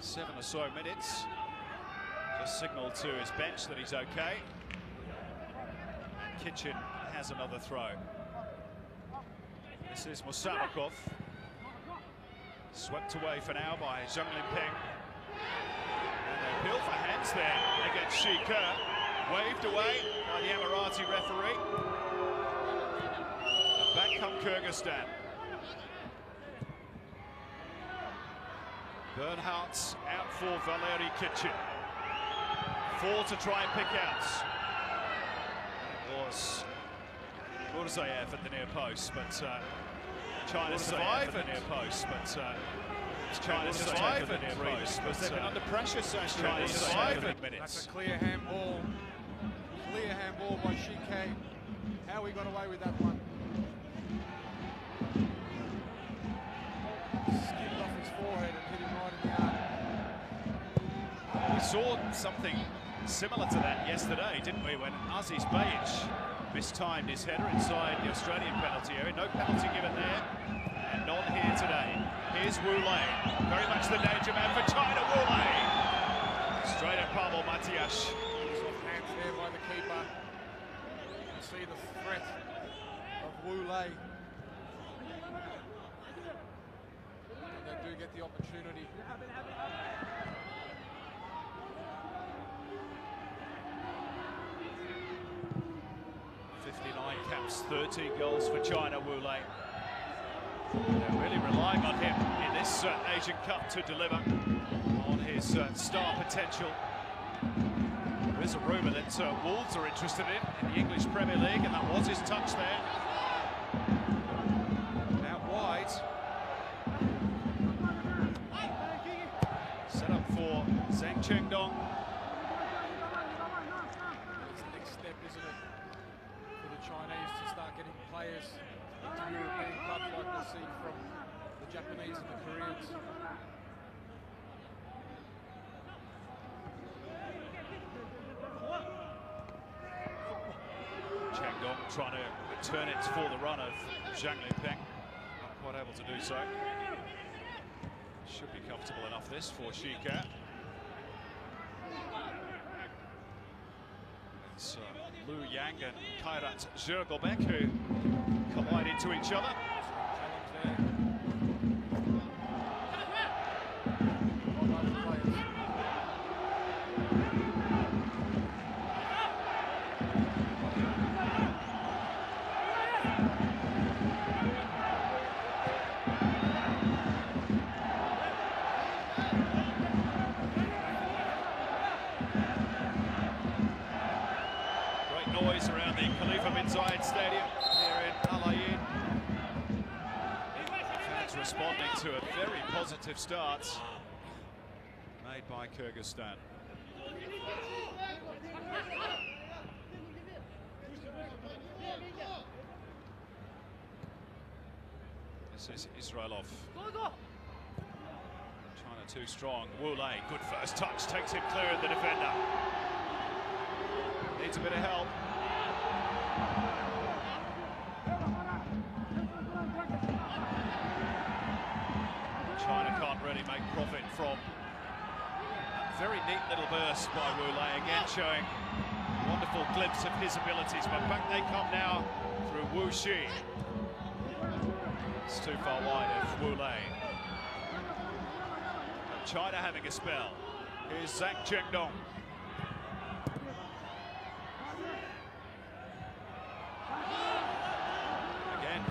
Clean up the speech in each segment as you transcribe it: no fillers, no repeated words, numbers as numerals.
7 or so minutes. Just signalled to his bench that he's okay. And Kitchen has another throw. This is Musabakov. Swept away for now by Zhang Linpeng. And they appeal for hands there against Shika. Waved away by the Emirati referee. And back come Kyrgyzstan. Bernhardt's out for Valeri Kitchen. 4 to try and pick out. It was Murzaev at the near post, but China survived at the near post, but China survived at the near post, but they've been under pressure, so China survived at minutes. That's a clear handball. Clear handball by Shike. How we got away with that one? Skimmed off his forehead and hit him right in the arm. We saw something similar to that yesterday, didn't we, when Aziz Bayic mistimed his header inside the Australian penalty area. No penalty given there, and none here today. Here's Wu Lei, very much the danger man for China. Wu Lei, straight at Pavel Matias. Soft hands there by the keeper. You can see the threat of Wu Lei. And they do get the opportunity. 59 caps, 30 goals for China, Wu Lei. They're really relying on him in this Asian Cup to deliver on his star potential. There is a rumour that Wolves are interested in the English Premier League, and that was his touch there. Out wide. Set up for Zhang Chengdong. It's the next step, isn't it, for the Chinese to start getting players into European clubs like we see from the Japanese and the Koreans. Chengdong trying to return it for the run of Zhang Linpeng. Not quite able to do so. Should be comfortable enough this for Shika. It's Lu Yang and Kairat Zhirgobek who collide into each other. Noise around the Khalifa bin Zayed Stadium here in Al Ain. Fans responding to a very positive start made by Kyrgyzstan. This is Israelov. China too strong. Wu Lei, good first touch, takes it clear of the defender. Needs a bit of help. China can't really make profit from a very neat little burst by Wu Lei, again showing a wonderful glimpse of his abilities, but back they come now through Wu Xi. It's too far wide of Wu Lei. China having a spell. Here's Zhang Chengdong.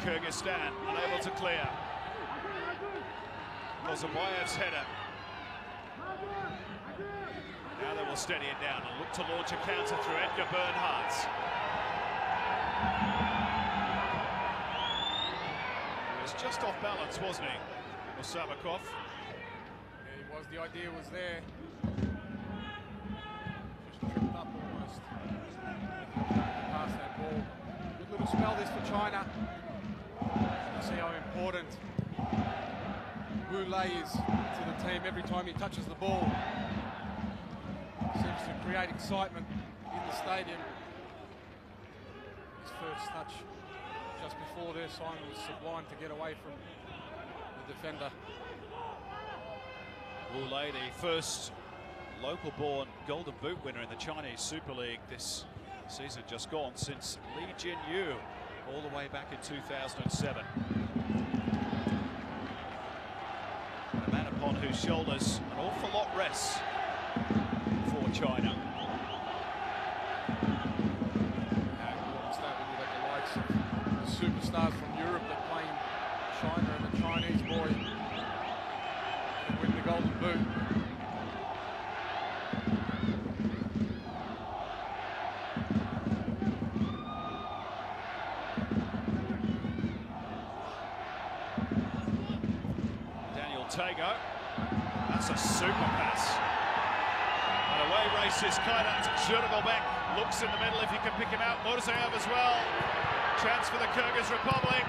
Kyrgyzstan unable to clear. Nazarbayev's header. Now they will steady it down and look to launch a counter through Edgar Bernhardt. He was just off balance, wasn't he, Musabakov? Yeah, he was. The idea was there. Just tripped up almost. Past that ball. Good little spell this for China. You see how important Wu Lei is to the team every time he touches the ball. Seems to create excitement in the stadium. His first touch just before their sign was sublime to get away from the defender. Wu Lei, the first local-born Golden Boot winner in the Chinese Super League this season just gone since Li Jinyu all the way back in 2007. A man upon whose shoulders an awful lot rests for China. The likes of the superstars from Europe that play in China, and the Chinese boy can win the Golden Boot. Tago, that's a super pass. And away races Kairat Zhurgobek, looks in the middle if he can pick him out. Murzaev as well. Chance for the Kyrgyz Republic.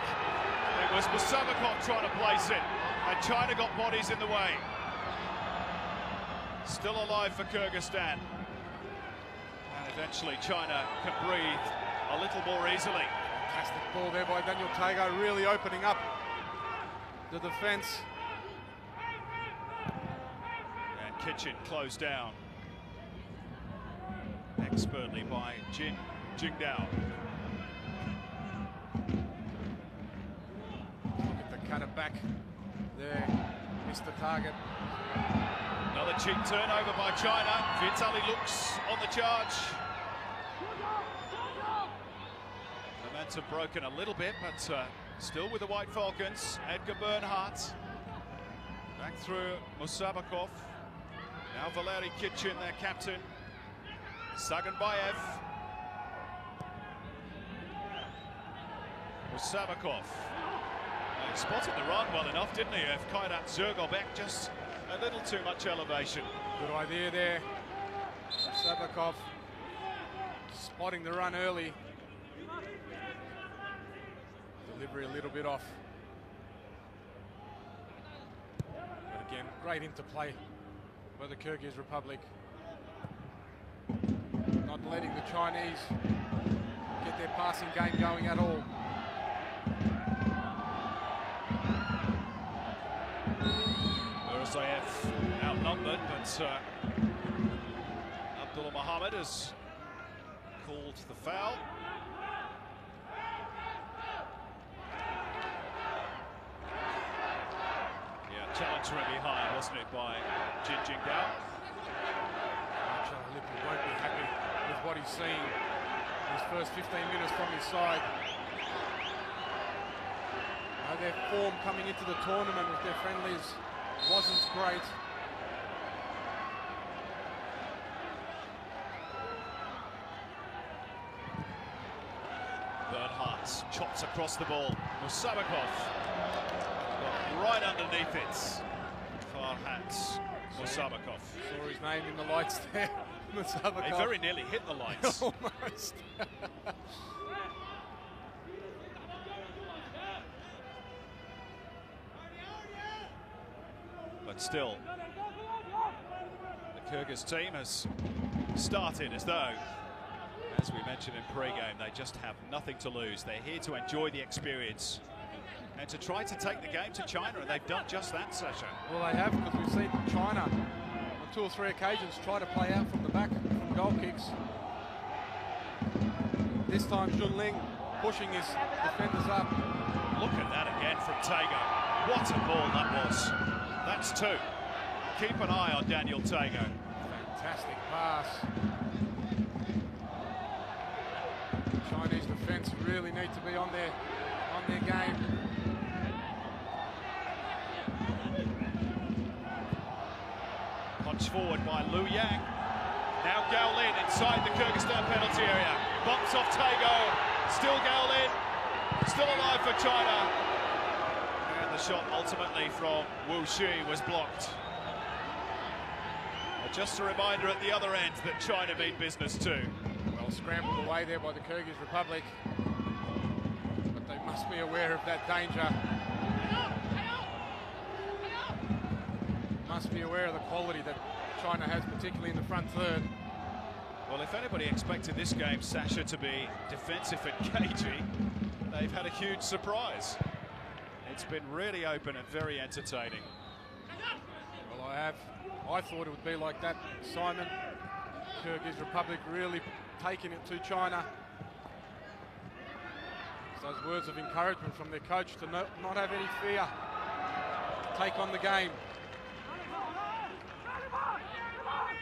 It was Musabakov trying to place it, and China got bodies in the way. Still alive for Kyrgyzstan. And eventually China can breathe a little more easily. Fantastic ball there by Daniel Tago, really opening up the defence. Kitchen closed down expertly by Jingdao. Look at the cutter back there, missed the target. Another cheap turnover by China. Vitali looks on the charge. Momentum broken a little bit, but still with the White Falcons. Edgar Bernhardt back through Musabakov. Now Valeri Kitchen, their captain. Saganbayev. Musabakov. He spotted the run well enough, didn't he? If Kairat Zhurgobek, just a little too much elevation. Good idea there. Musabakov spotting the run early. Delivery a little bit off. But again, great interplay by the Kyrgyz Republic, not letting the Chinese get their passing game going at all. Murzaev outnumbered, but Abdullah Mohammed has called the foul. Challenge from behind, wasn't it, by Jingdao? Lippi won't be happy with what he's seen his first 15 minutes from his side. Their form coming into the tournament with their friendlies wasn't great. Bernhardt chops across the ball. Musabakov right underneath it. Farhat Musabakov. Saw his name in the lights there. Musabakov. He very nearly hit the lights. Almost. But still, the Kyrgyz team has started as though, as we mentioned in pre-game, they just have nothing to lose. They're here to enjoy the experience and to try to take the game to China, and they've done just that, Sasha. Well, they have, because we've seen China on 2 or 3 occasions try to play out from the back from goal kicks. This time Junling pushing his defenders up. Look at that again from Tago. What a ball that was. That's 2. Keep an eye on Daniel Tago. Fantastic pass. Chinese defence really need to be on their game. Punch forward by Liu Yang. Now Gao Lin inside the Kyrgyzstan penalty area. Bumps off Tago. Still Gao Lin. Still alive for China. And the shot ultimately from Wu Shi was blocked. But just a reminder at the other end that China mean business too. Well scrambled away there by the Kyrgyz Republic. But they must be aware of that danger. Must be aware of the quality that China has, particularly in the front third. Well, if anybody expected this game, Sasha, to be defensive and cagey, they've had a huge surprise. It's been really open and very entertaining. Well, I have. I thought it would be like that, Simon. Kyrgyz Republic really taking it to China. It's those words of encouragement from their coach to not have any fear, to take on the game.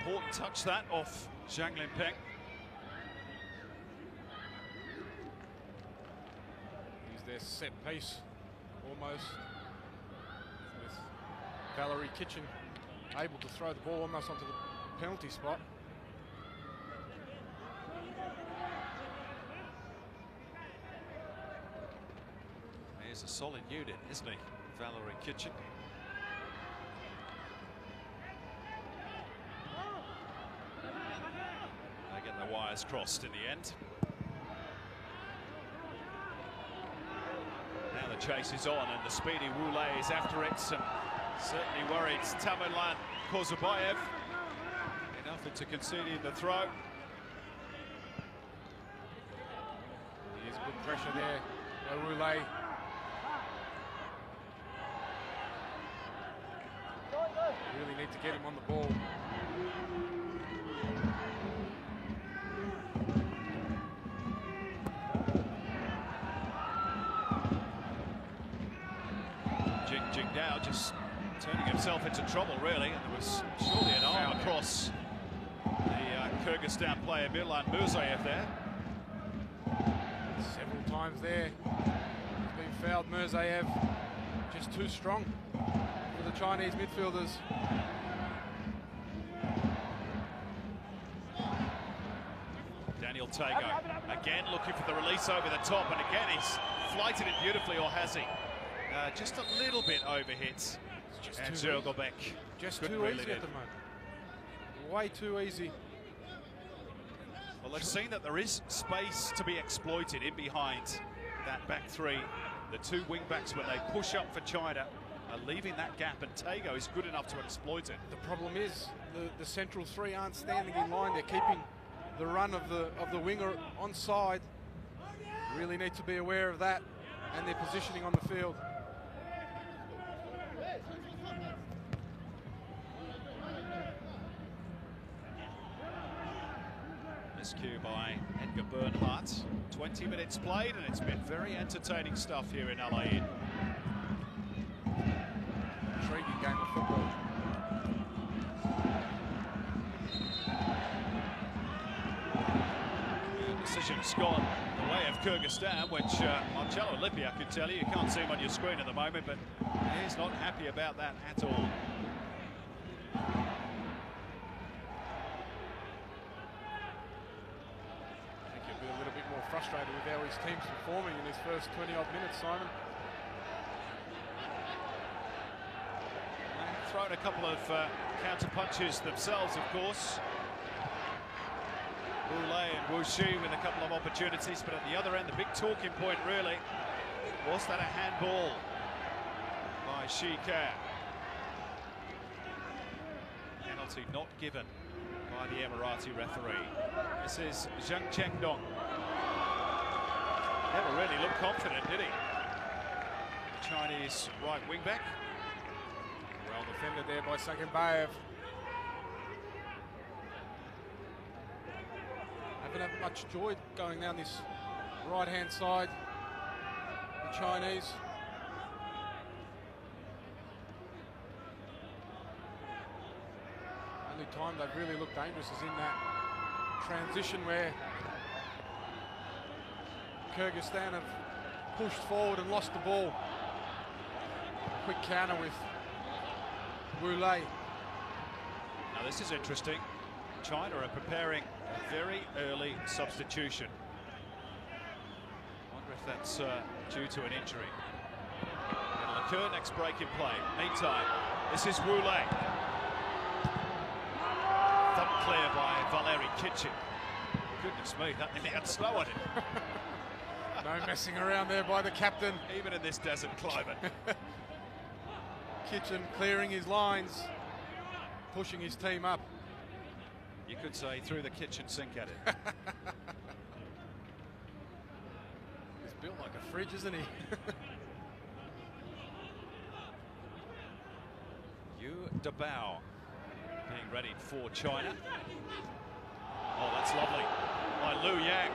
Important touch that off Zhang Linpeng. Here's their set piece, almost, with Valerie Kitchen able to throw the ball almost onto the penalty spot. He's a solid unit, isn't he, Valerie Kitchen? They get the wires crossed in the end. Now the chase is on, and the speedy Wu Lei is after it, and certainly worried Tamerlan Kozubayev enough into conceding the throw. There's good pressure there by Wu Lei. Really need to get him on the ball. Jing Dao just turning himself into trouble, really, and there was surely an arm across the Kyrgyzstan player Milan Mirzayev there. Several times there. He's been fouled. Mirzayev just too strong for the Chinese midfielders. Daniel Tago again looking for the release over the top, and again he's flighted it beautifully, or has he? Just a little bit overhit. And Zergobek just too easy at the moment. Way too easy. Well, they've seen that there is space to be exploited in behind that back three. The two wing backs, when they push up for China, are leaving that gap, and Tago is good enough to exploit it. The problem is the central three aren't standing in line. They're keeping the run of the winger on side. Really need to be aware of that and their positioning on the field. Miscue by Edgar Bernhardt. 20 minutes played, and it's been very entertaining stuff here in Al Ain. Intriguing game of football. Decision's gone the way of Kyrgyzstan, which Marcello Lippi, I can tell you, you can't see him on your screen at the moment, but he's not happy about that at all. A little bit more frustrated with how his team's performing in his first 20-odd minutes, Simon. They've thrown a couple of counter punches themselves, of course. Wu Lei and Wu Xi with a couple of opportunities, but at the other end, the big talking point really, was that a handball by Shi Ka? Penalty not given by the Emirati referee. This is Zhang Chengdong. Never really looked confident, did he? The Chinese right wing back. Well defended there by Sagenbayev. Haven't had much joy going down this right-hand side. The Chinese. Only time they've really looked dangerous is in that transition where Kyrgyzstan have pushed forward and lost the ball. Quick counter with Wu Lei. Now this is interesting. China are preparing a very early substitution. Wonder if that's due to an injury. It'll occur next break in play. Meantime, this is Wu Lei. Thumb clear by Valerie Kitchen. Goodness me, that nearly had slow on it. No messing around there by the captain. Even in this desert climate. Kitchen clearing his lines, pushing his team up. You could say through the kitchen sink at it. He's built like a fridge, isn't he? Yu Dabao being readied for China. Oh, that's lovely. By Liu Yang.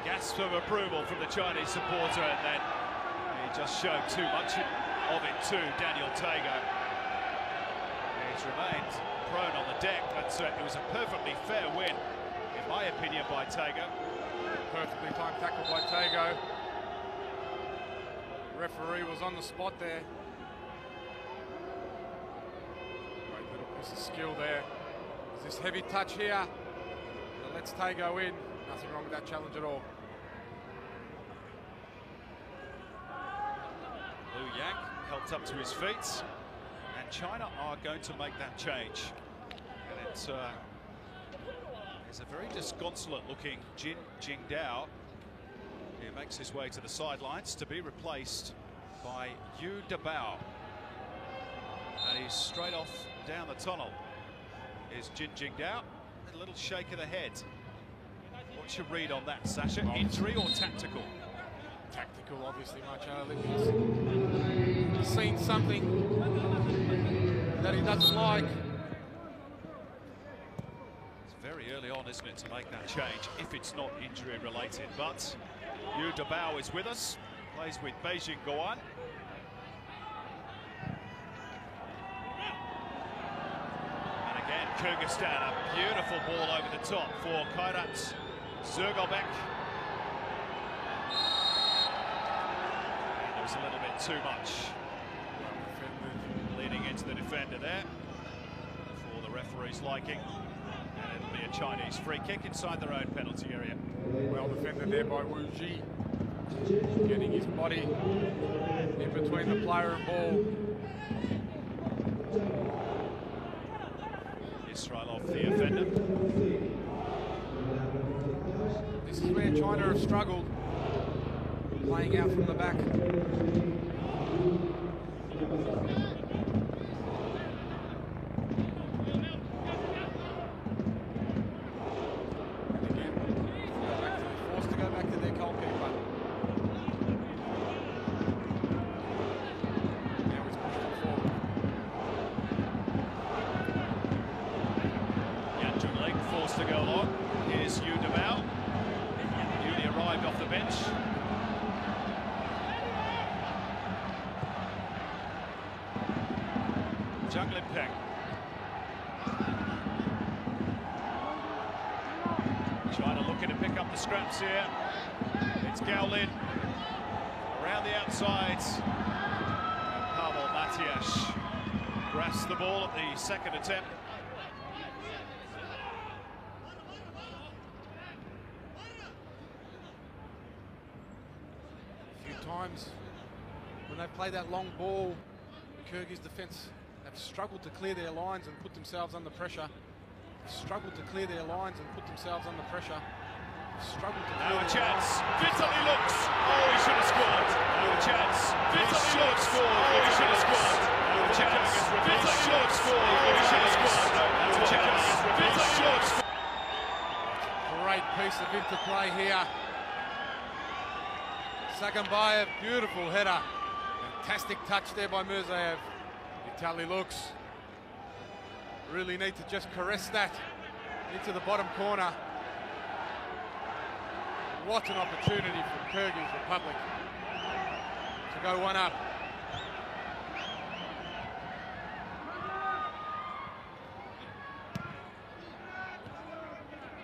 Gasp of approval from the Chinese supporter, and then he just showed too much of it to Daniel Tago. He's remained prone on the deck, but it was a perfectly fair win, in my opinion, by Tago. Perfectly timed tackle by Tago. Referee was on the spot there. Great little piece of skill there. There's this heavy touch here that lets Tago in. Nothing wrong with that challenge at all. Liu Yang helped up to his feet, and China are going to make that change. And it's a very disconsolate-looking Jin Jingdao, who makes his way to the sidelines to be replaced by Yu Dabao. And he's straight off down the tunnel. Is Jin Jingdao. A little shake of the head. What's your read on that, Sasha? Injury or tactical? Tactical, obviously, Marcello. He's seen something that he doesn't like. It's very early on, isn't it, to make that change, if it's not injury-related. But Yu Dabao is with us, plays with Beijing Guoan. And again, Kyrgyzstan, a beautiful ball over the top for Kairat Zergobek. And there was a little bit too much leading into the defender there for the referee's liking. And it'll be a Chinese free kick inside their own penalty area. Well defended there by Wu Ji, getting his body in between the player and ball. Israelov, the offender. This is where China have struggled, playing out from the back. To go along. Here's Yu Dabao, newly arrived off the bench. Zhang Limpeng. China looking to pick up the scraps here. It's Gao Lin around the outsides. And Pavel Matiash grasps the ball at the second attempt. Times when they play that long ball, the Kyrgyz defence have struggled to clear their lines and put themselves under pressure. Struggled to clear their lines and put themselves under pressure. Struggled to clear now a chance. Vitaly looks. Oh, he should have scored. Now a chance. Vitaly looks. Oh, he should have scored. Now a chance. Vitaly looks. Oh, he should have scored. Now a chance. Vitaly looks. Great piece of interplay here. Sagambayev, beautiful header. Fantastic touch there by Mirzaev. Vitaly looks. Really need to just caress that into the bottom corner. What an opportunity for Kyrgyz Republic to go one up.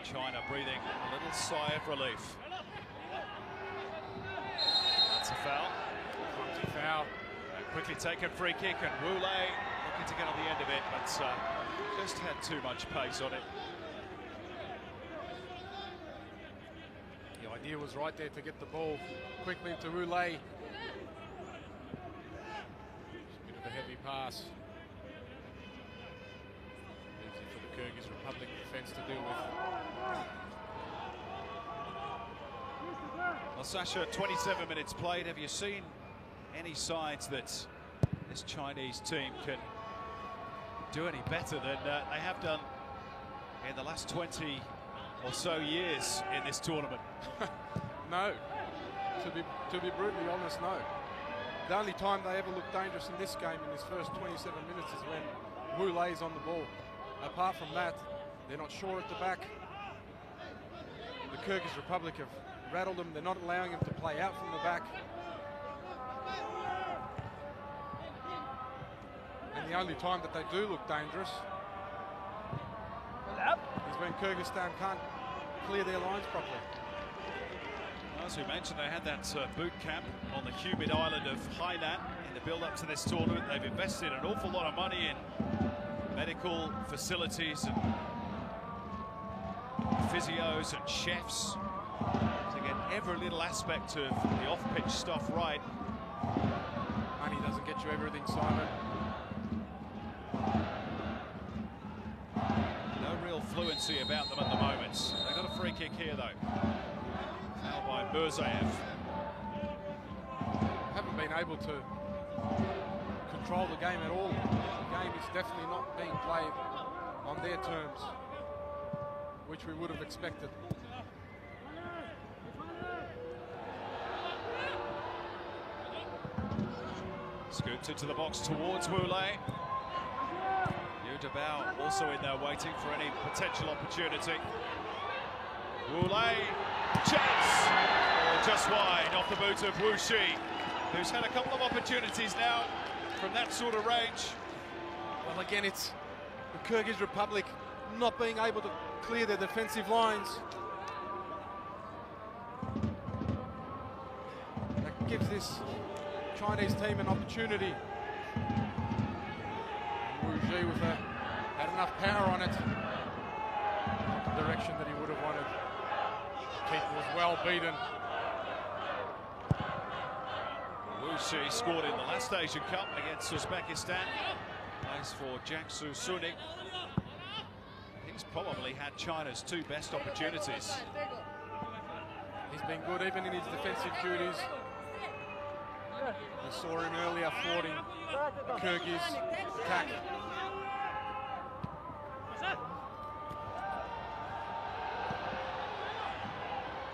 China breathing a little sigh of relief. That's a foul. Clumsy foul. And quickly taken free kick, and Wu Lei looking to get on the end of it, but just had too much pace on it. The idea was right there to get the ball quickly to Wu Lei. Bit of a heavy pass. Easy for the Kyrgyz Republic defence to deal with. Well, Sasha, 27 minutes played. Have you seen any signs that this Chinese team can do any better than they have done in the last 20 or so years in this tournament? No. To be brutally honest, no. The only time they ever look dangerous in this game, in this first 27 minutes, is when Wu Lei's on the ball. Apart from that, they're not sure at the back. The Kyrgyz Republic have rattled them. They're not allowing them to play out from the back. And the only time that they do look dangerous is when Kyrgyzstan can't clear their lines properly. As we mentioned, they had that boot camp on the humid island of Hainan in the build-up to this tournament. They've invested an awful lot of money in medical facilities and physios and chefs to get every little aspect of the off-pitch stuff right. Money doesn't get you everything, Simon. No real fluency about them at the moment. They've got a free kick here, though. Foul by Mirzaev. Haven't been able to control the game at all. The game is definitely not being played on their terms, which we would have expected. Scooped into the box towards Wu Lei. Yudabao also in there waiting for any potential opportunity. Wu Lei, chance! Just wide off the boot of Wu Shi, who's had a couple of opportunities now from that sort of range. Well, again, it's the Kyrgyz Republic not being able to clear their defensive lines. That gives this Chinese team an opportunity. Wu Ji with had enough power on it. Not the direction that he would have wanted. Keeper was well beaten. Wu Shi scored in the last Asian Cup against Uzbekistan. Plays for Jiangsu Suning. He's probably had China's two best opportunities. He's been good even in his defensive duties. We saw him earlier thwarting the Kyrgyz attack.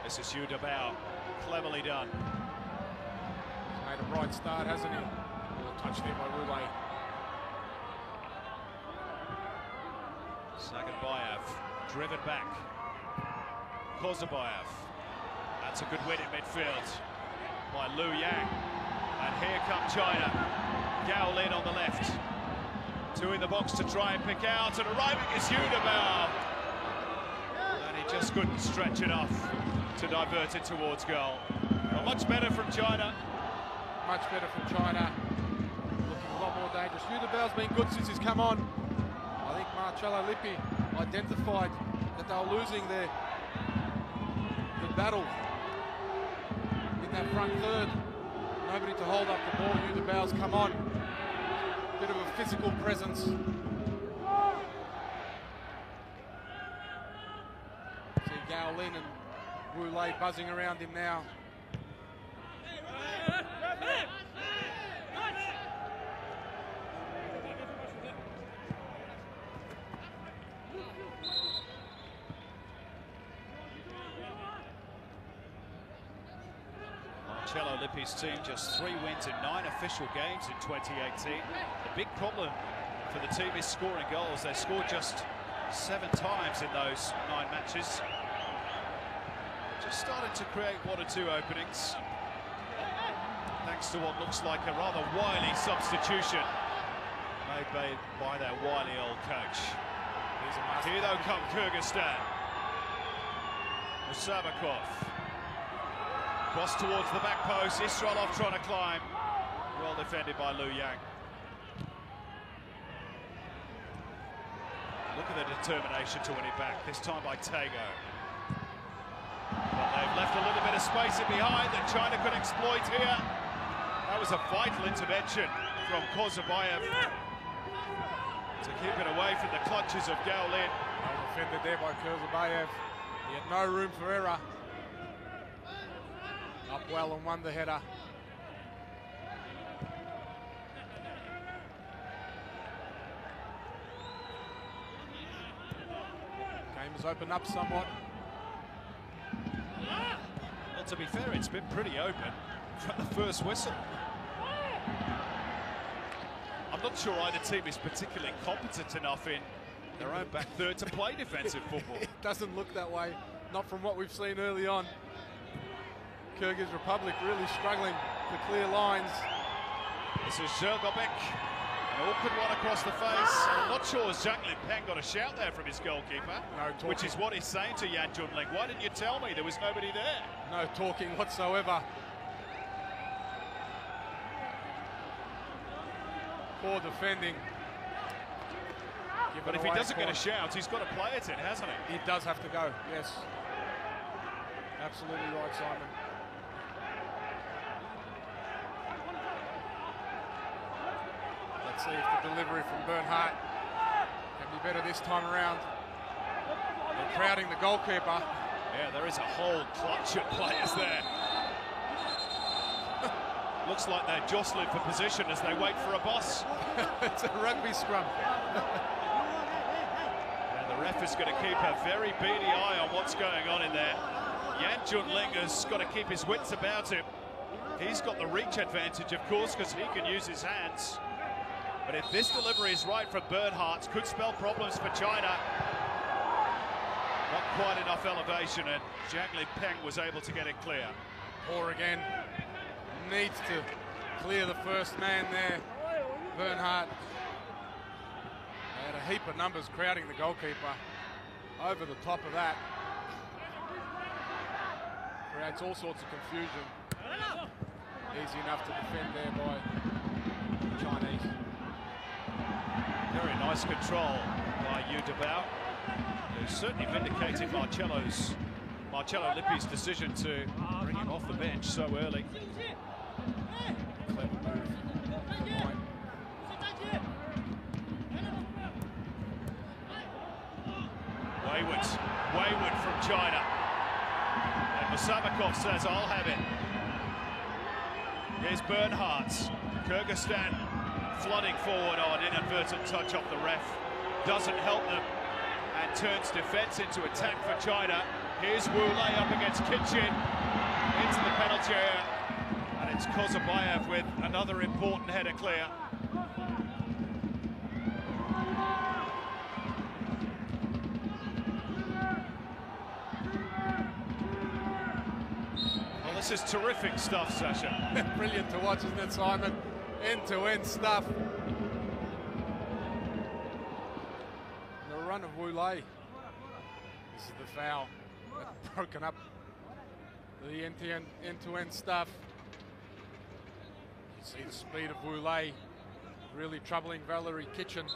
This is Yudabao, cleverly done. He's made a bright start, hasn't he? Well, touched there by Wu Lei. Saganbayev driven back. Kozabayev. That's a good win in midfield by Liu Yang. And here come China. Gao Lin on the left. Two in the box to try and pick out, and arriving is Yudabao. And he just couldn't stretch enough to divert it towards goal. Well, much better from China. Much better from China. Looking a lot more dangerous. Yudabao's been good since he's come on. I think Marcello Lippi identified that they were losing the battle in that front third. Nobody to hold up the ball. Yudabao's come on. Bit of a physical presence. See Gao Lin and Wu Lei buzzing around him now. Marcello Lippi's team just 3 wins in 9 official games in 2018. The big problem for the team is scoring goals. They scored just 7 times in those 9 matches. Just started to create 1 or 2 openings, thanks to what looks like a rather wily substitution made by their wily old coach. Here though come Kyrgyzstan. Musabakov. Cross towards the back post. Israelov trying to climb. Well defended by Liu Yang. Look at the determination to win it back, this time by Tago. But they've left a little bit of space in behind that China could exploit here. That was a vital intervention from Kozabayev to keep it away from the clutches of Gao Lin. Well defended there by Kozabayev. He had no room for error. Up well and won the header. Game has opened up somewhat. Well, to be fair, it's been pretty open from the first whistle. I'm not sure either team is particularly competent enough in their own back third to play defensive football. It doesn't look that way, not from what we've seen early on. Kyrgyz Republic really struggling to clear lines. This is Zergobek, an awkward one across the face. I'm not sure Zhang Limpeng got a shout there from his goalkeeper, which is what he's saying to Yan Junling. Why didn't you tell me there was nobody there? No talking whatsoever. Poor defending. But if he doesn't get a shout, he's got to play it in, hasn't he? He does have to go, yes. Absolutely right, Simon. Let's see if the delivery from Bernhardt can be better this time around. They're crowding the goalkeeper. Yeah, there is a whole clutch of players there. Looks like they're jostling for position as they wait for a boss. It's a rugby scrum. And the ref is going to keep a very beady eye on what's going on in there. Yan Junling has got to keep his wits about him. He's got the reach advantage, of course, because he can use his hands. But if this delivery is right from Bernhardt, could spell problems for China. Not quite enough elevation, and Zhang Limpeng was able to get it clear. Poor again. Needs to clear the first man there. Bernhardt. They had a heap of numbers crowding the goalkeeper. Over the top of that. Creates all sorts of confusion. Easy enough to defend there by the Chinese. Very nice control by Yu Dabao, who certainly vindicated Marcello Lippi's decision to bring him off the bench so early. Clever move. Wayward from China. And Musabakov says, I'll have it. Here's Bernhardt. Kyrgyzstan flooding forward on inadvertent touch off the ref. Doesn't help them and turns defence into attack for China. Here's Wu Lei up against Kitchen into the penalty area. And it's Kozabayev with another important header clear. Well, this is terrific stuff, Sasha. Brilliant to watch, isn't it, Simon? End-to-end stuff. The run of Wu Lei. This is the foul. That's broken up the end-to-end stuff. You see the speed of Wu Lei really troubling Valerie Kitchen.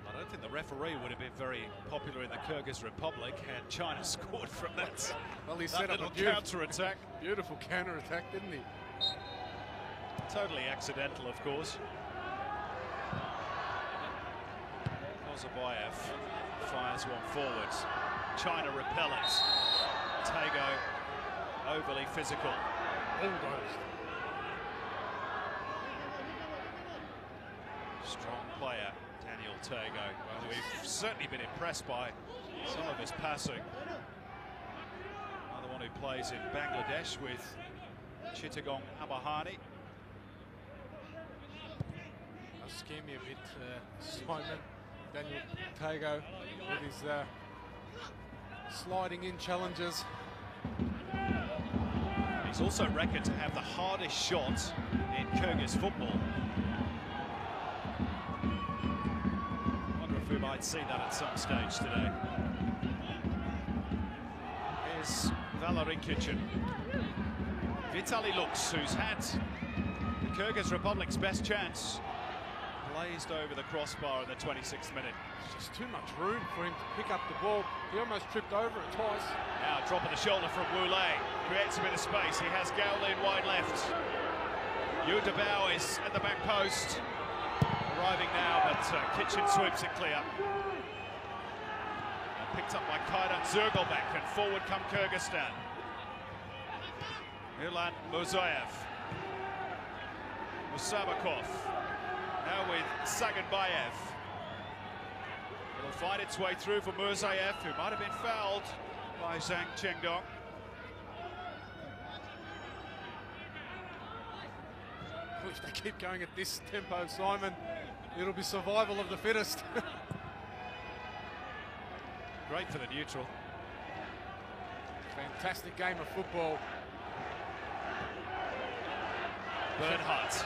I don't think the referee would have been very popular in the Kyrgyz Republic had China scored from that. Well, he set up a counter-attack. Beautiful counter-attack, didn't he? Totally accidental, of course. Kozabayev fires one forward. China repel it. Tago overly physical. Bulldozed. Strong player, Daniel Tago. Well, we've certainly been impressed by some of his passing. Another one who plays in Bangladesh with Chittagong Abahani. Scare me a bit, Simon. Daniel Tago with his sliding in challenges. He's also reckoned to have the hardest shot in Kyrgyz football. I wonder if we might see that at some stage today. Here's Valerie Kitchen. Vitaly Lux, who's had the Kyrgyz Republic's best chance, blazed over the crossbar in the 26th minute. There's just too much room for him to pick up the ball. He almost tripped over it twice. Now drop of the shoulder from Wu Lei. Creates a bit of space. He has Gaolin wide left. Yu Dabao is at the back post. Arriving now, but Kitchen sweeps it clear. And picked up by Kaidan Zergobek, and forward come Kyrgyzstan. Ilan Mozayev. Musabakov. Now with Saganbayev. It'll find its way through for Mirzayev, who might have been fouled by Zhang Chengdong. If they keep going at this tempo, Simon, it'll be survival of the fittest. Great for the neutral. Fantastic game of football. Bernhardt.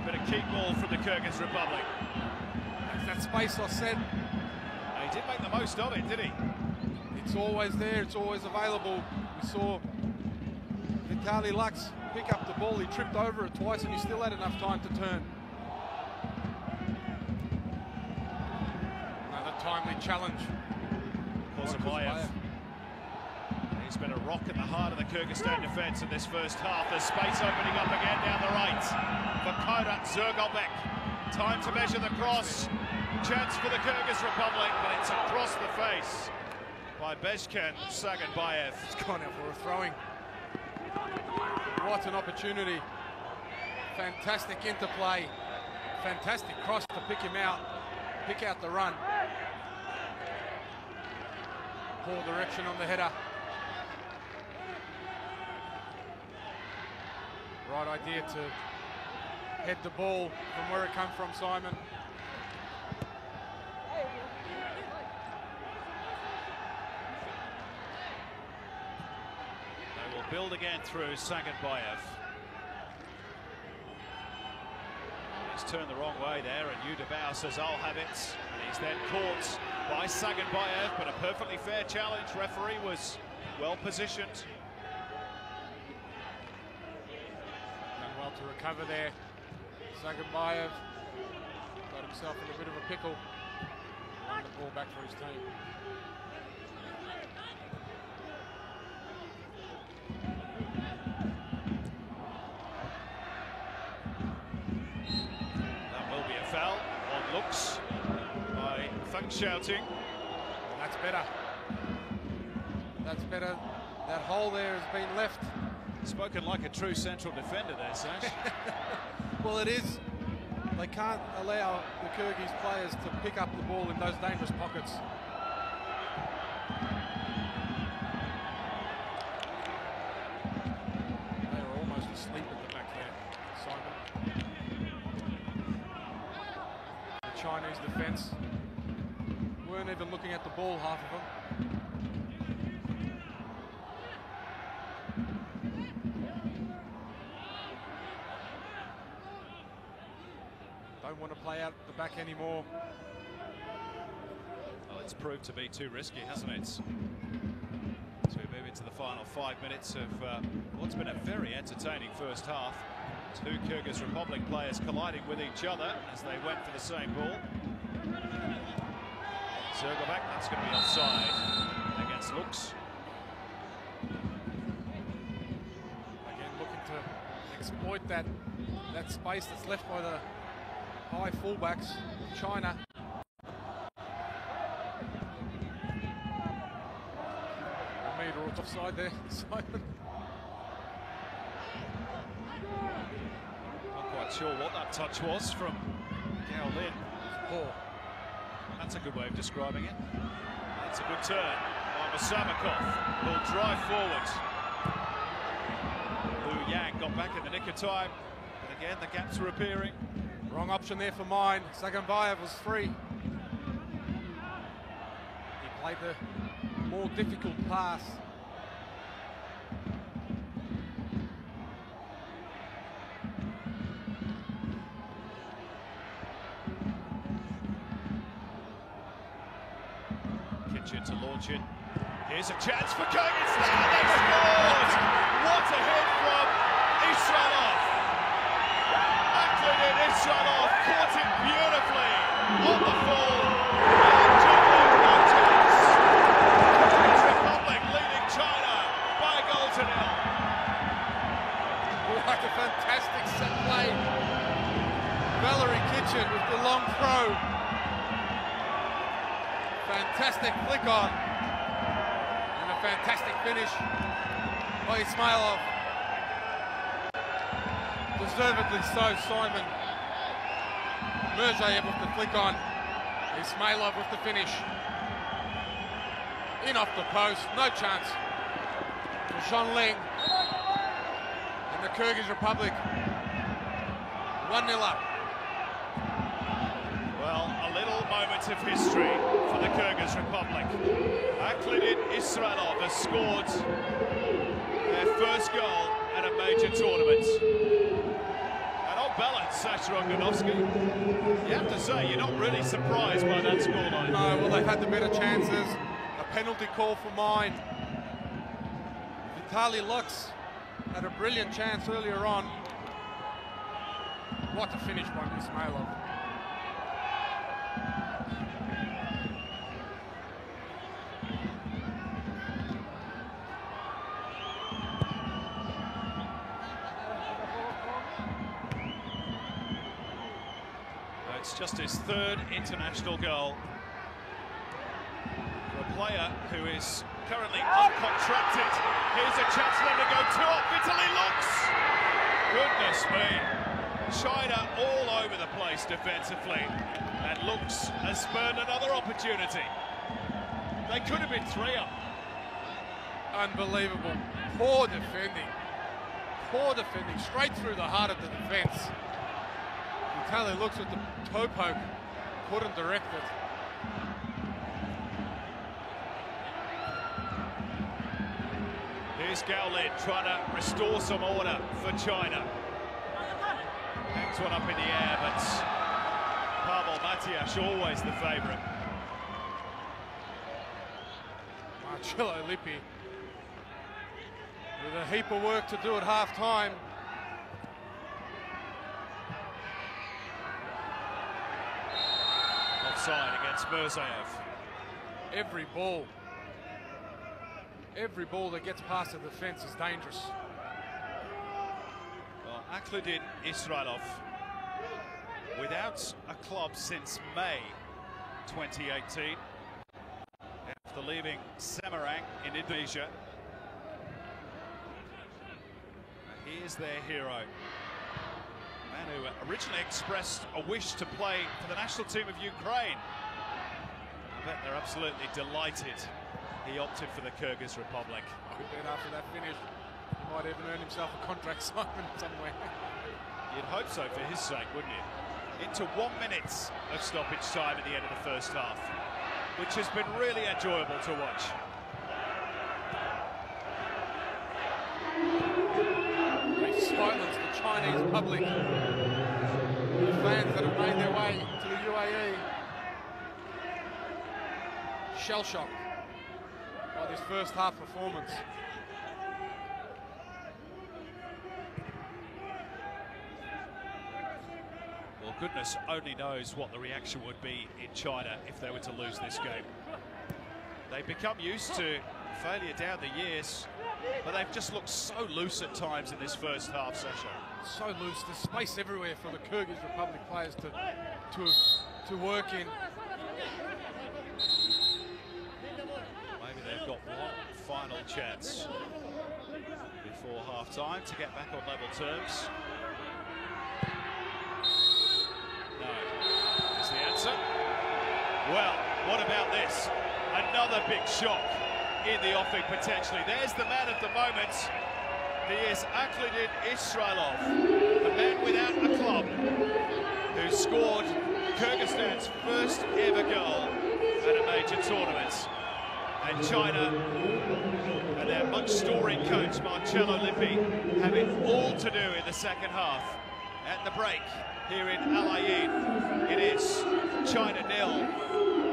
Bit of keep ball from the Kyrgyz Republic. That's that space I said. He did make the most of it, did he? It's always there, it's always available. We saw Vitaly Lux pick up the ball, he tripped over it twice and he still had enough time to turn. Another timely challenge. Kozabayev. He's been a rock at the heart of the Kyrgyzstan defence in this first half. There's space opening up again down the right for Kairat Zergobek. Time to measure the cross. Chance for the Kyrgyz Republic, but it's across the face by Bezhkan Saganbayev. He's gone out for a throwing. What an opportunity. Fantastic interplay. Fantastic cross to pick him out. Pick out the run. Poor direction on the header. Right idea to head the ball from where it come from, Simon. They will build again through Saganbayev. He's turned the wrong way there, and Udabao says, I'll have it. And he's then caught by Saganbayev, but a perfectly fair challenge. Referee was well positioned. Done well to recover there. Saganbayev got himself in a bit of a pickle. Won the ball back for his team. That will be a foul on looks by Shouting. That's better. That's better. That hole there has been left. Spoken like a true central defender there, Sash. Well, it is. They can't allow the Kyrgyz players to pick up the ball in those dangerous pockets. They were almost asleep at the back there, Simon. The Chinese defence weren't even looking at the ball, half of them. Don't want to play out the back anymore. Well, it's proved to be too risky, hasn't it? So we move into the final 5 minutes of what's been a very entertaining first half. Two Kyrgyz Republic players colliding with each other as they went for the same ball. Zergobek, that's going to be offside against Lux. Again, looking to exploit that space that's left by the high fullbacks of China. A metre or offside there, Simon. Not quite sure what that touch was from Gao Lin. Poor. That's a good way of describing it. That's a good turn by Musamakov, who'll drive forward. Lu Yang got back in the nick of time, but again the gaps were appearing. Wrong option there for mine. Saganbayev was free. He played the more difficult pass. Kitchen to launch it. Here's a chance for Kyrgyzstan. They scored! What a hit from Ishanov. Akhlidin Ishanov caught it beautifully on the full. Kyrgyz Republic leading China by a goal to nil. What a fantastic set play. Valerie Kitchen with the long throw. Fantastic flick on. And a fantastic finish by Ismailov. Deservedly so, Simon. Merzaev with the flick on. Ismailov with the finish. In off the post, no chance for Zhongling. And the Kyrgyz Republic 1-0 up. Well, a little moment of history for the Kyrgyz Republic. Akhlidin Israilov has scored their first goal at a major tournament. And on balance, Sasha Ogdanovsky, you have to say you're not really surprised by that scoreline. No, well, they've had the better chances. A penalty call for mine. Vitaly Lux had a brilliant chance earlier on. What a finish by Ismailov. It's just his third international goal for a player who is currently uncontracted. Here's a chance for them to go two up. Vitaly Lux! Goodness me. China all over the place defensively. And Lux has spurned another opportunity. They could have been three up. Unbelievable. Poor defending. Poor defending. Straight through the heart of the defence. Vitaly looks at the toe poke, couldn't direct it. Here's Gao Lin trying to restore some order for China. Hangs one up in the air, but Pavel Matiash always the favourite. Marcello Lippi with a heap of work to do at half-time. Offside against Mirzaev. Every ball that gets past the defence is dangerous. Well, Akhlidin Israilov, without a club since May 2018, after leaving Semarang in Indonesia. He is their hero. Man who originally expressed a wish to play for the national team of Ukraine. I bet they're absolutely delighted he opted for the Kyrgyz Republic. I bet after that finish, he might even earn himself a contract signing somewhere. You'd hope so for his sake, wouldn't you? Into 1 minute of stoppage time at the end of the first half, which has been really enjoyable to watch. They silenced the Chinese public, the fans that have made their way to the UAE. Shell-shocked by this first half performance. Well, goodness only knows what the reaction would be in China if they were to lose this game. They've become used to failure down the years, but they've just looked so loose at times in this first half session. So loose, there's space everywhere for the Kyrgyz Republic players to work in. Maybe they've got one final chance before half-time to get back on level terms. No, is the answer. Well, what about this? Another big shock in the offing potentially. There's the man of the moment. He is Akhlidin Israilov, the man without a club, who scored Kyrgyzstan's first ever goal at a major tournament. And China and their much-storied coach Marcello Lippi have it all to do in the second half. At the break here in Al Ain, it is China 0,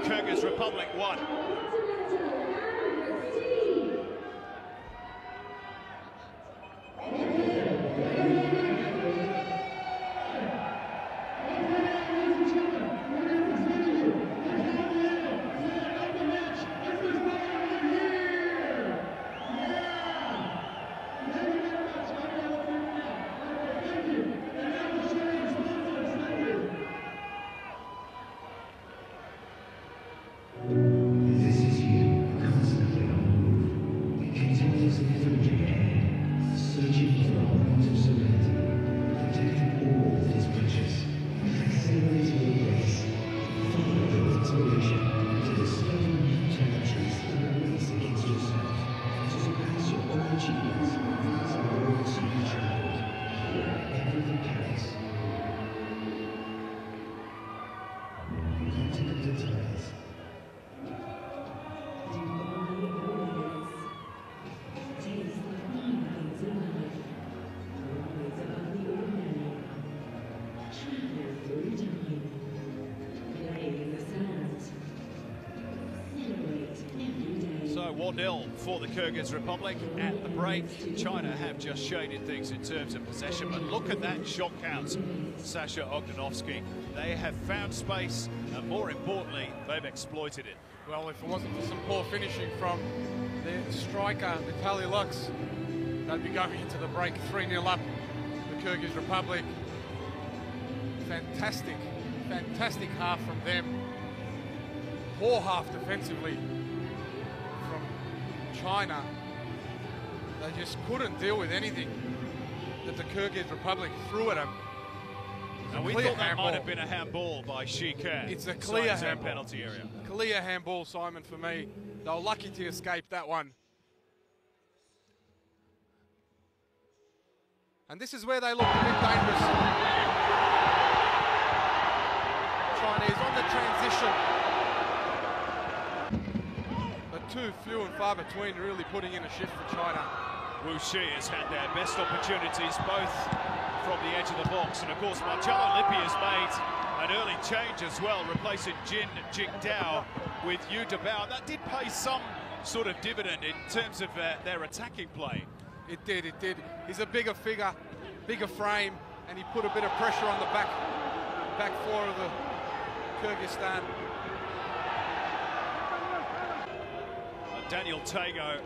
Kyrgyz Republic 1. 4-0 for the Kyrgyz Republic at the break. China have just shaded things in terms of possession, but look at that shot count, Sasha Ogdanovsky. They have found space, and more importantly, they've exploited it. Well, if it wasn't for some poor finishing from their striker, Vitaly Lux, they'd be going into the break 3-0 up the Kyrgyz Republic. Fantastic half from them. Poor half defensively from China. They just couldn't deal with anything that the Kyrgyz Republic threw at them. And we thought that might have been a handball by Shika. It's a clear handball. Penalty area. Clear handball, Simon, for me. They were lucky to escape that one. And this is where they look a bit dangerous. Chinese on the transition. But too few and far between, really putting in a shift for China. Wu Shi has had their best opportunities, both from the edge of the box, and of course Marcello Lippi has made an early change as well, replacing Jin Jingdao with Yu Dabao. That did pay some sort of dividend in terms of their attacking play. It did. He's a bigger figure, bigger frame, and he put a bit of pressure on the back four of the Kyrgyzstan. Daniel Tago,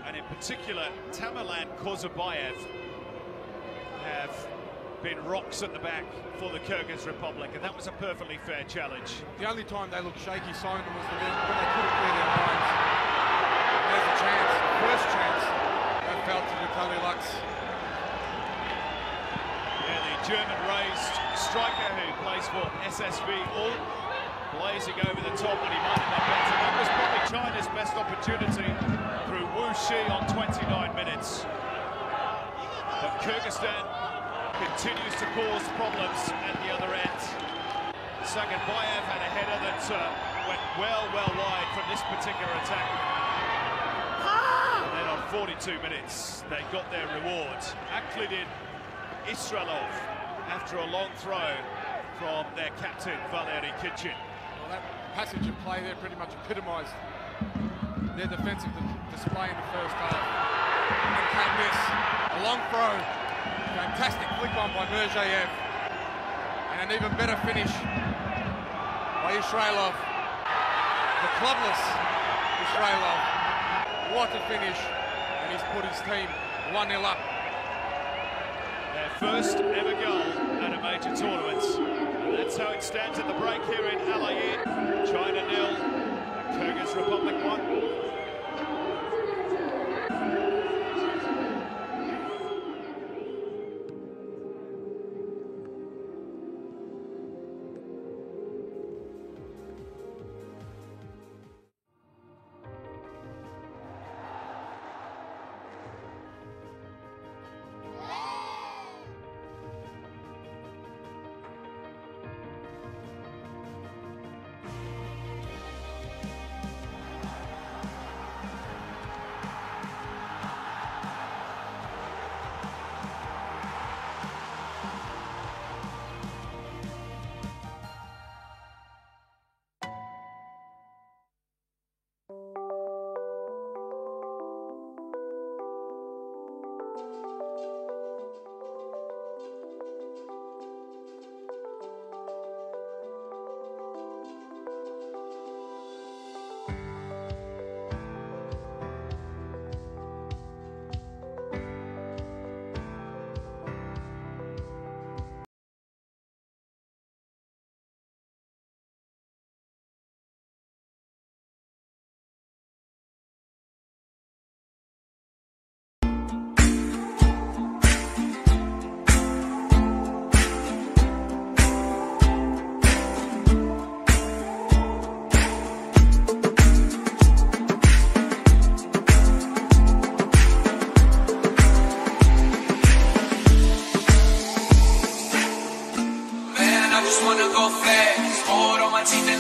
and in particular Tamerlan Kozabayev, have been rocks at the back for the Kyrgyz Republic, and that was a perfectly fair challenge. The only time they looked shaky, Simon, was when they couldn't clear their lines. There's a chance, first chance, that fell to Vitaly Lux. Yeah, the German-raised striker who plays for SSV Ulm, blazing over the top when he might have been better. That was probably China's best opportunity through Wu Shi on 29 minutes. But Kyrgyzstan continues to cause problems at the other end. Saganbayev had a header that went well wide from this particular attack. And then on 42 minutes, they got their reward. Aklidin Israelov, after a long throw from their captain, Valery Kitchen. Well, that passage of play there pretty much epitomised their defensive display in the first half. And came this, a long throw, fantastic flick on by Mirzayev, and an even better finish by Israelov, the clubless Israelov. What a finish, and he's put his team 1-0 up. Their first ever goal at a major tournament. And that's how it stands at the break here in Al Ain. China 0, Kyrgyz Republic 1.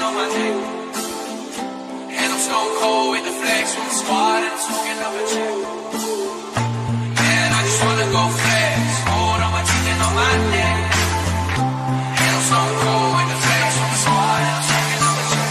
on my neck. And I'm stone cold with the flex with the squad and I'm smoking up a check. Man, I just wanna go flex. Hold on my teeth and on my neck. And I'm stone cold with the flex with the squad and I'm smoking up a check.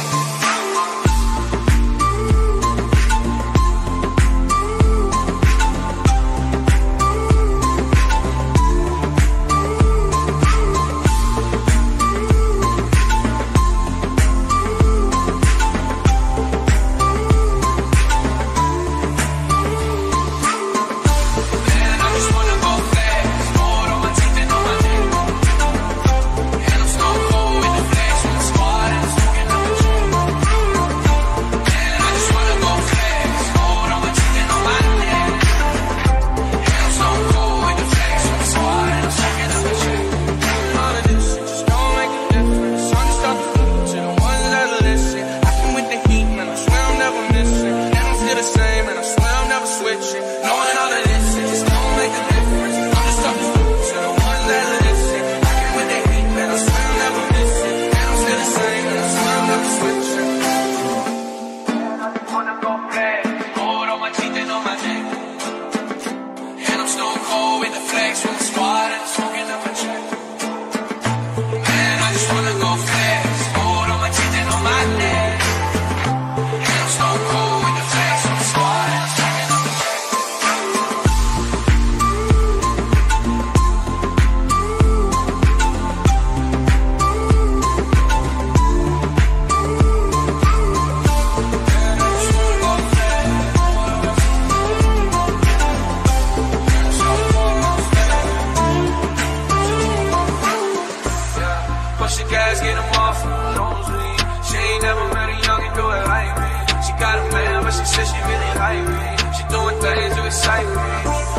ass, get them off from the nosebleed. She ain't never met a youngin' do it like me. She got a man, but she said she really like me. She doing things to excite me.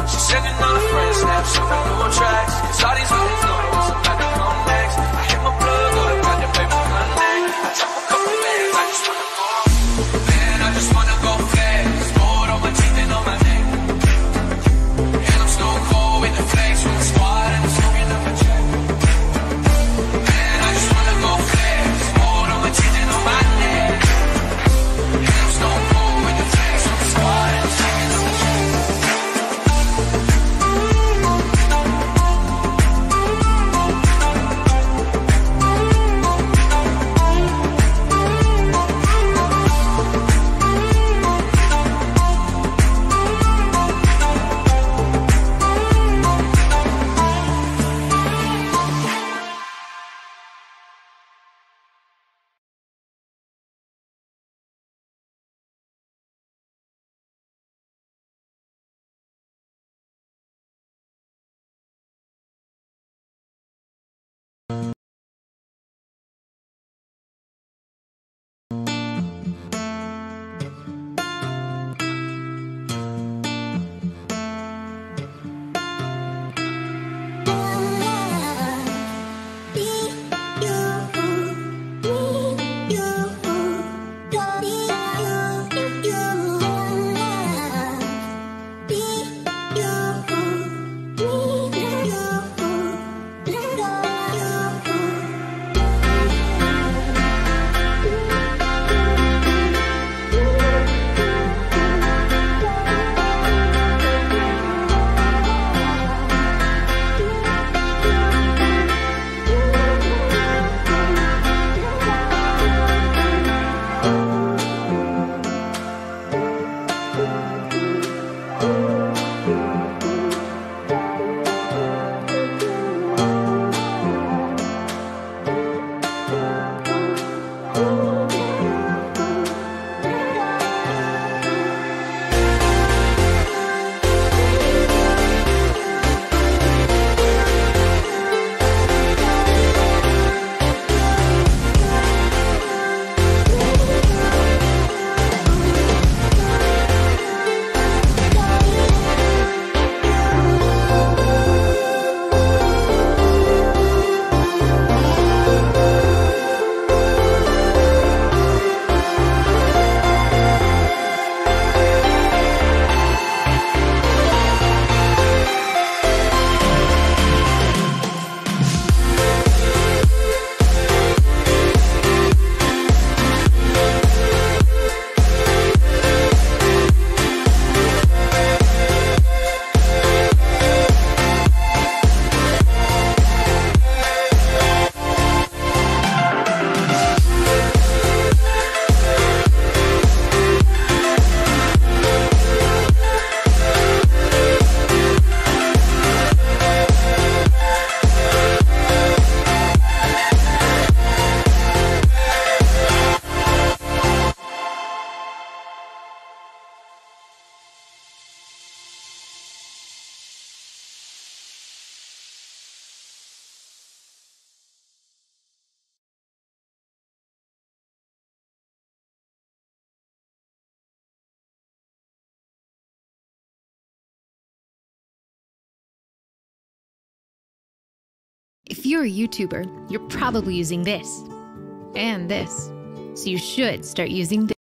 She sending all her friends snaps, so we doing tracks. Cause all these hoes know what's about to come next. I hit my plug up, got the paper connect. I drop a couple bands, I just wanna go. Man, I just wanna go fast. Gold on my teeth and on my neck. And I'm stone cold with the flex from the squad and I'm smoking up a check. Man, I just wanna go fast. Gold on my teeth and on my neck. And I'm stone cold with the flex from the squad and I'm smoking up a check. If you're a YouTuber, you're probably using this and this. So you should start using this.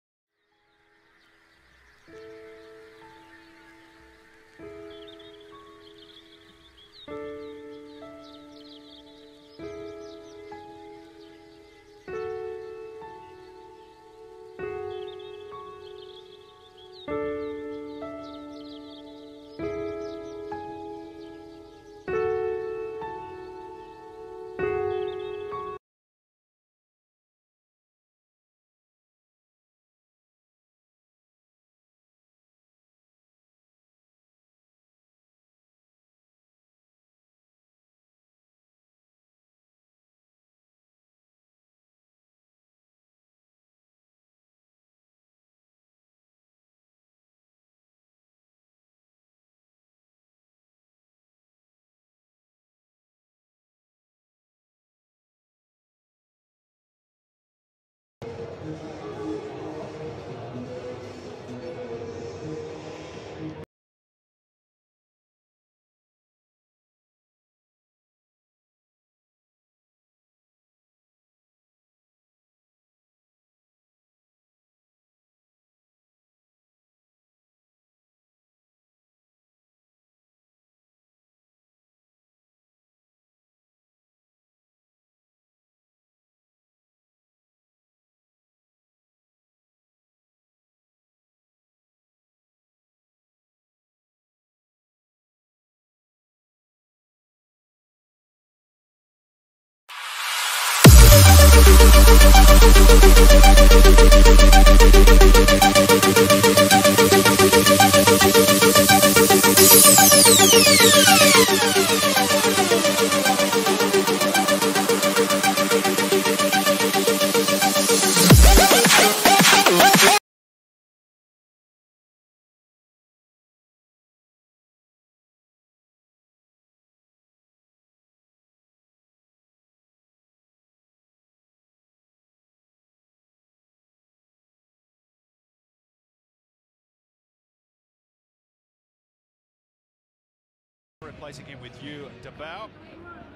Replacing him with Yu Dabao.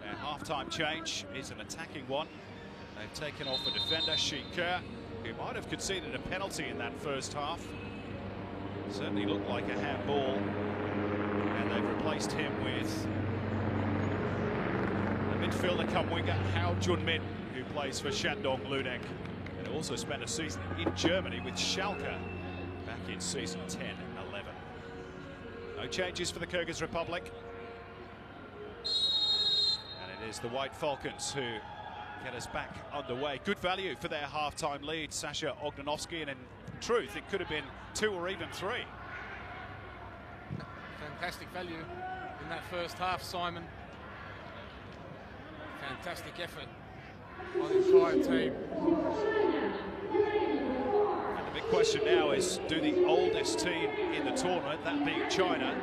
Their half-time change is an attacking one. They've taken off a defender, Shiker, who might have conceded a penalty in that first half. Certainly looked like a handball. And they've replaced him with a midfielder come winger, Hao Junmin, who plays for Shandong Luneng. And also spent a season in Germany with Schalke back in season 10-11. No changes for the Kyrgyz Republic. And it is the White Falcons who get us back underway. Good value for their half-time lead, Sasha Ognanovsky, and in truth, it could have been 2 or even 3. Fantastic value in that first half, Simon. Fantastic effort by the entire team. And the big question now is, do the oldest team in the tournament, that being China,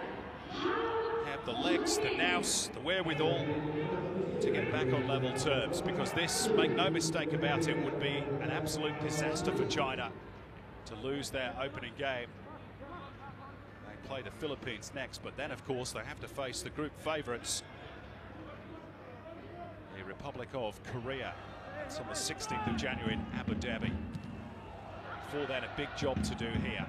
have the legs, the nous, the wherewithal to get back on level terms? Because this, make no mistake about it, would be an absolute disaster for China to lose their opening game. They play the Philippines next, but then of course they have to face the group favourites, the Republic of Korea. It's on the 16th of January in Abu Dhabi. Before then, a big job to do here.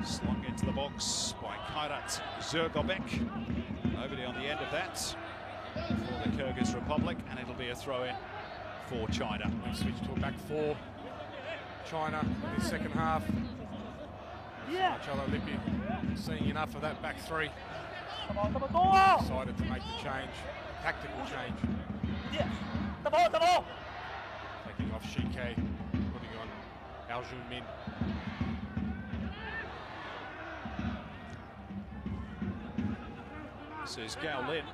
Slung into the box by Kairat Zergobek. Nobody on the end of that for the Kyrgyz Republic, and it'll be a throw-in for China. We switch to a back 4. China in the second half. Marcello Lippi seeing enough of that back 3. Decided to make the change, tactical change. Taking off Shike, putting on Hao Junmin. This is Gao Lin,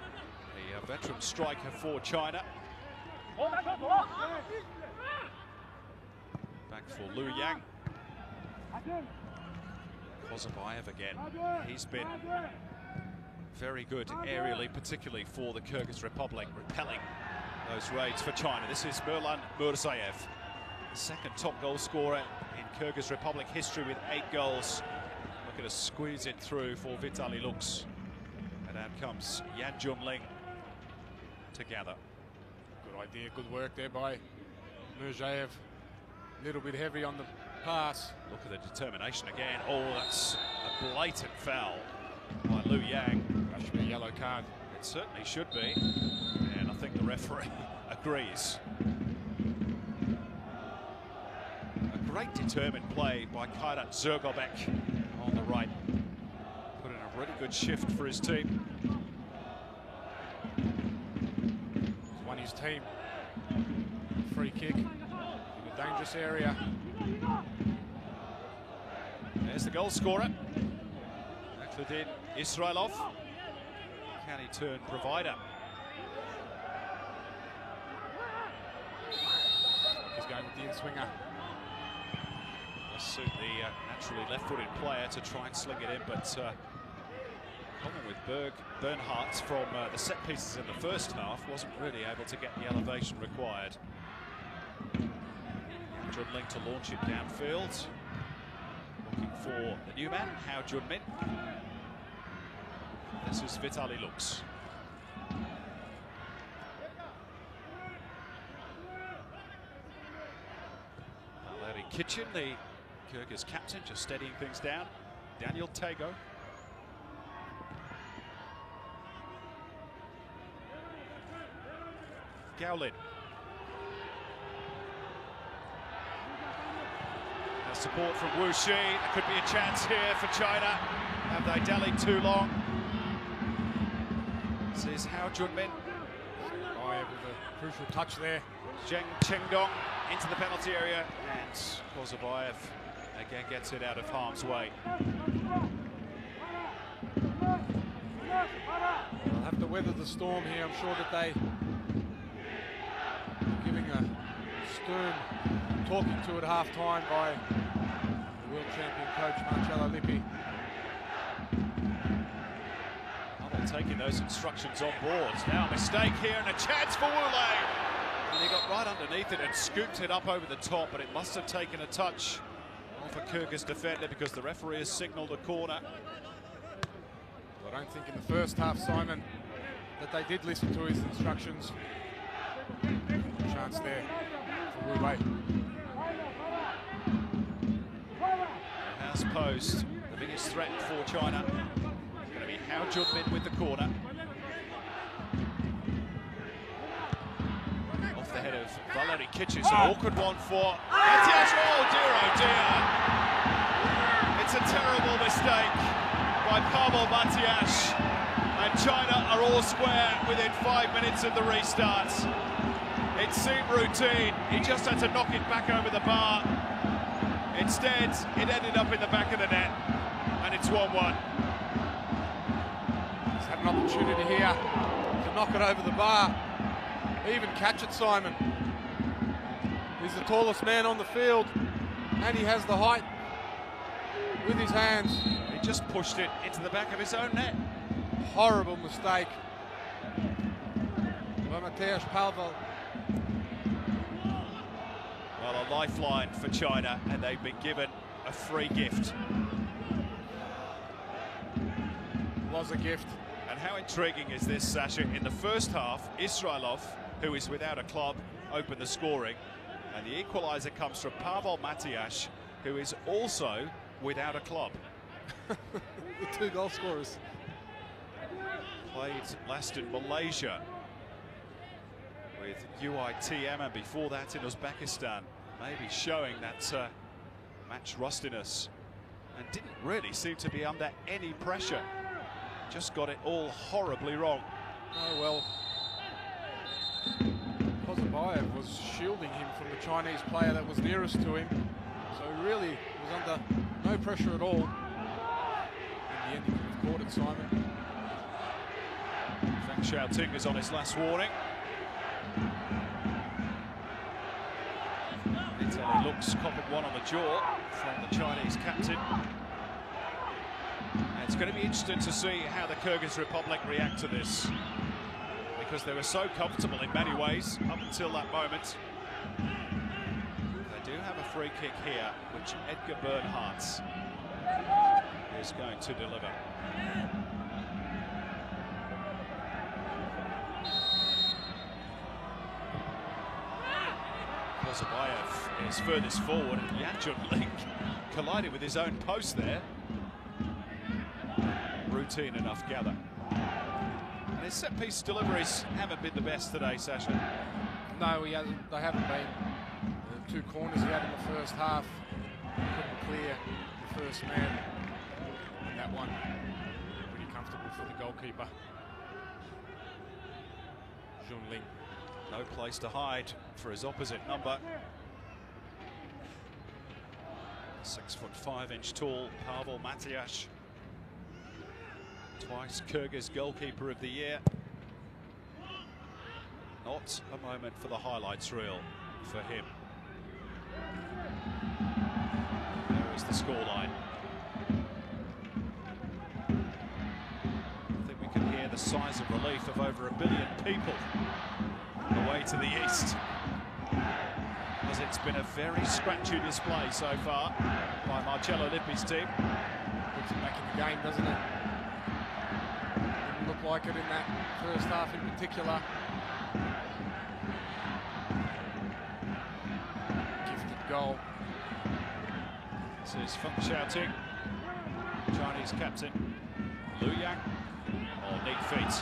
the veteran striker for China. Back for Liu Yang. Kozabayev again. He's been very good aerially, particularly for the Kyrgyz Republic, repelling those raids for China. This is Merlan Murzayev, the second top goal scorer in Kyrgyz Republic history with 8 goals. Look at us squeeze it through for Vitaly Lux. And out comes Yan Junling together. Good idea, good work there by Murzayev. A little bit heavy on the pass. Look at the determination again. Oh, that's a blatant foul by Liu Yang. That should be a yellow card. It certainly should be. And I think the referee agrees. A great determined play by Kairat Zergobek on the right. Put in a really good shift for his team. He's won his team. Free kick in a dangerous area. There's the goal scorer, Akhludin Israilov. Can he turn provider? He's going with the in-swinger. Must suit the naturally left-footed player to try and sling it in, but problem with Bernhardt from the set pieces in the first half, wasn't really able to get the elevation required. Junling to launch it downfield. Looking for the new man, Hao Junmin. This is Vitaly Lux. Larry Kitchen, the Kyrgyz captain, just steadying things down. Daniel Tego. Gao Lin. Support from Wu Shi. There could be a chance here for China. Have they dallied too long? This is Hao Junmin. Bayev with a crucial touch there. Zheng Qingdong into the penalty area, and Kozabayev again gets it out of harm's way. They'll have to weather the storm here. I'm sure that they're giving a stern talking to at half-time by the world champion coach Marcello Lippi. Taking those instructions on board. Now a mistake here and a chance for Wule. And he got right underneath it and scooped it up over the top, but it must have taken a touch off a Kyrgyz defender because the referee has signalled a corner. I don't think in the first half, Simon, that they did listen to his instructions. Chance there for Wule. The house post, the biggest threat for China. How Junmin with the corner. Off the head of Valery Kitchis, an awkward one for Matias. Oh dear. It's a terrible mistake by Pavel Matias. And China are all square within 5 minutes of the restart. It seemed routine. He just had to knock it back over the bar. Instead, it ended up in the back of the net. And it's 1-1. Had an opportunity here to knock it over the bar, even catch it, Simon. He's the tallest man on the field, and he has the height with his hands. He just pushed it into the back of his own net. Horrible mistake by Mateusz Pavel. Well, a lifeline for China, and they've been given a free gift. Was a gift. And how intriguing is this, Sasha? In the first half, Israilov, who is without a club, opened the scoring. And the equaliser comes from Pavel Matias, who is also without a club. The two goal scorers. Played last in Malaysia with UITM, and before that in Uzbekistan. Maybe showing that match rustiness. And didn't really seem to be under any pressure. Just got it all horribly wrong. Oh well. Kozabayev was shielding him from the Chinese player that was nearest to him. So he really was under no pressure at all. In the end, he could have caught it, Simon. Zhang Xiaoting is on his last warning. Italy looks copping one on the jaw from the Chinese captain. It's going to be interesting to see how the Kyrgyz Republic react to this, because they were so comfortable in many ways up until that moment. They do have a free kick here, which Edgar Bernhardt is going to deliver. Kozabayev is furthest forward, and Yan Junling collided with his own post there. Routine enough gather. And his set-piece deliveries haven't been the best today, Sasha. No, they haven't been. The two corners he had in the first half, couldn't clear the first man. And that one, pretty comfortable for the goalkeeper. Junling. No place to hide for his opposite number. 6'5" tall Pavel Matias. Twice Kyrgyz goalkeeper of the year. Not a moment for the highlights reel for him. There is the scoreline. I think we can hear the sighs of relief of over 1 billion people away to the east, as it's been a very scratchy display so far by Marcello Lippi's team. Puts it back in the game, doesn't it? Didn't look like it in that first half in particular. Gifted goal. This is Feng Xiaoting, Chinese captain. Lu Yang, neat feet.